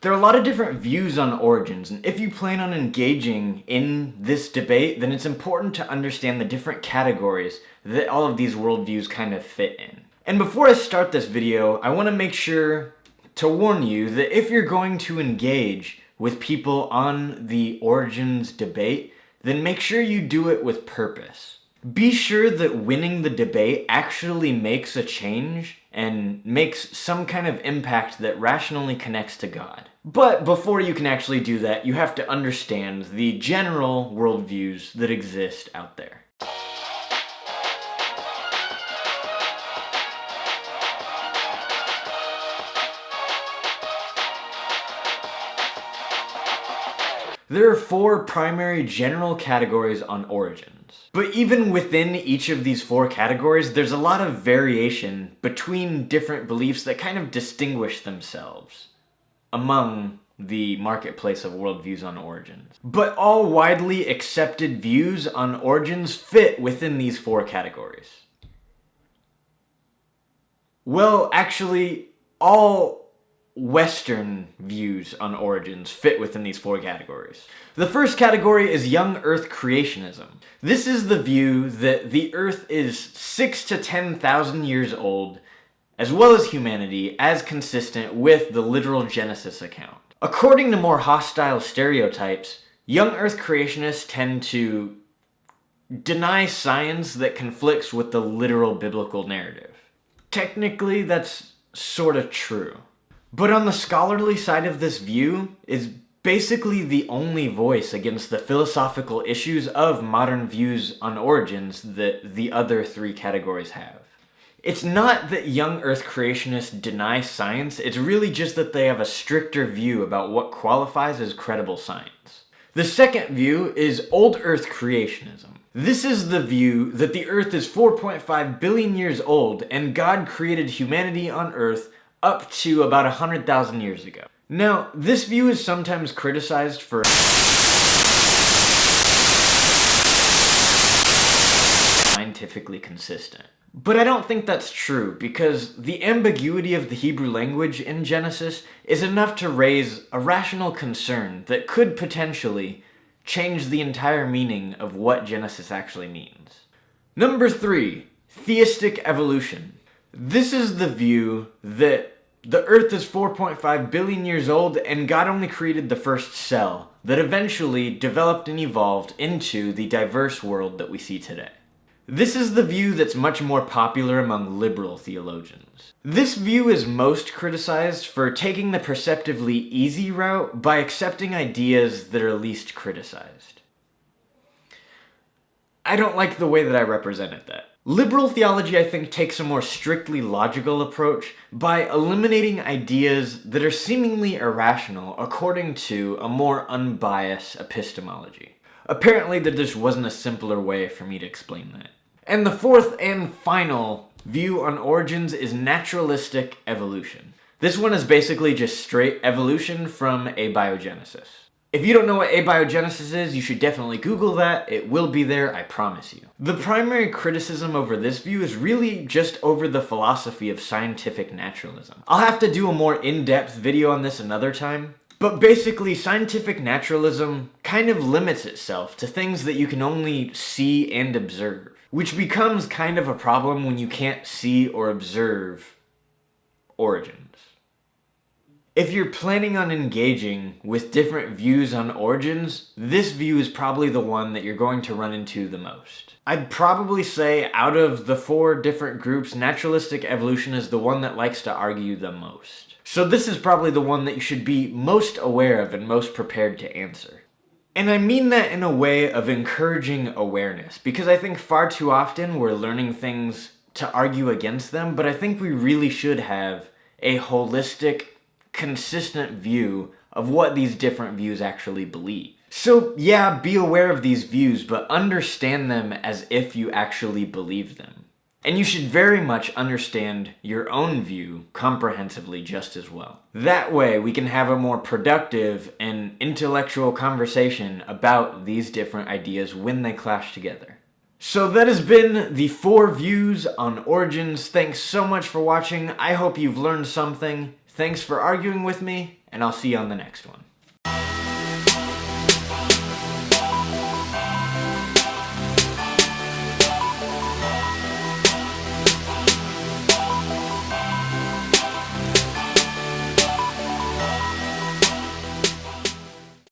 There are a lot of different views on origins, and if you plan on engaging in this debate, then it's important to understand the different categories that all of these worldviews kind of fit in. And before I start this video, I want to make sure to warn you that if you're going to engage with people on the origins debate, then make sure you do it with purpose. Be sure that winning the debate actually makes a change and makes some kind of impact that rationally connects to God. But before you can actually do that, you have to understand the general worldviews that exist out there. There are four primary general categories on origins. But even within each of these four categories, there's a lot of variation between different beliefs that kind of distinguish themselves among the marketplace of worldviews on origins. But all widely accepted views on origins fit within these four categories. Well, actually, all Western views on origins fit within these four categories. The first category is young Earth creationism. This is the view that the Earth is 6,000 to 10,000 years old, as well as humanity, as consistent with the literal Genesis account. According to more hostile stereotypes, young Earth creationists tend to deny science that conflicts with the literal biblical narrative. Technically, that's sort of true. But on the scholarly side of this view is basically the only voice against the philosophical issues of modern views on origins that the other three categories have. It's not that young Earth creationists deny science, it's really just that they have a stricter view about what qualifies as credible science. The second view is old Earth creationism. This is the view that the Earth is 4.5 billion years old and God created humanity on Earth up to about 100,000 years ago. Now, this view is sometimes criticized for scientifically consistent. But I don't think that's true, because the ambiguity of the Hebrew language in Genesis is enough to raise a rational concern that could potentially change the entire meaning of what Genesis actually means. Number 3, Theistic Evolution. This is the view that the Earth is 4.5 billion years old and God only created the first cell that eventually developed and evolved into the diverse world that we see today. This is the view that's much more popular among liberal theologians. This view is most criticized for taking the perceptively easy route by accepting ideas that are least criticized. I don't like the way that I represented that. Liberal theology, I think, takes a more strictly logical approach by eliminating ideas that are seemingly irrational according to a more unbiased epistemology. Apparently there just wasn't a simpler way for me to explain that. And the fourth and final view on origins is naturalistic evolution. This one is basically just straight evolution from abiogenesis. If you don't know what abiogenesis is, you should definitely Google that. It will be there, I promise you. The primary criticism over this view is really just over the philosophy of scientific naturalism. I'll have to do a more in-depth video on this another time. But basically, scientific naturalism kind of limits itself to things that you can only see and observe, which becomes kind of a problem when you can't see or observe origins. If you're planning on engaging with different views on origins, this view is probably the one that you're going to run into the most. I'd probably say out of the four different groups, naturalistic evolution is the one that likes to argue the most. So this is probably the one that you should be most aware of and most prepared to answer. And I mean that in a way of encouraging awareness, because I think far too often we're learning things to argue against them, but I think we really should have a holistic, consistent view of what these different views actually believe. So yeah, be aware of these views, but understand them as if you actually believe them. And you should very much understand your own view comprehensively just as well. That way we can have a more productive and intellectual conversation about these different ideas when they clash together. So that has been the 4 views on origins. Thanks so much for watching. I hope you've learned something. Thanks for arguing with me, and I'll see you on the next one.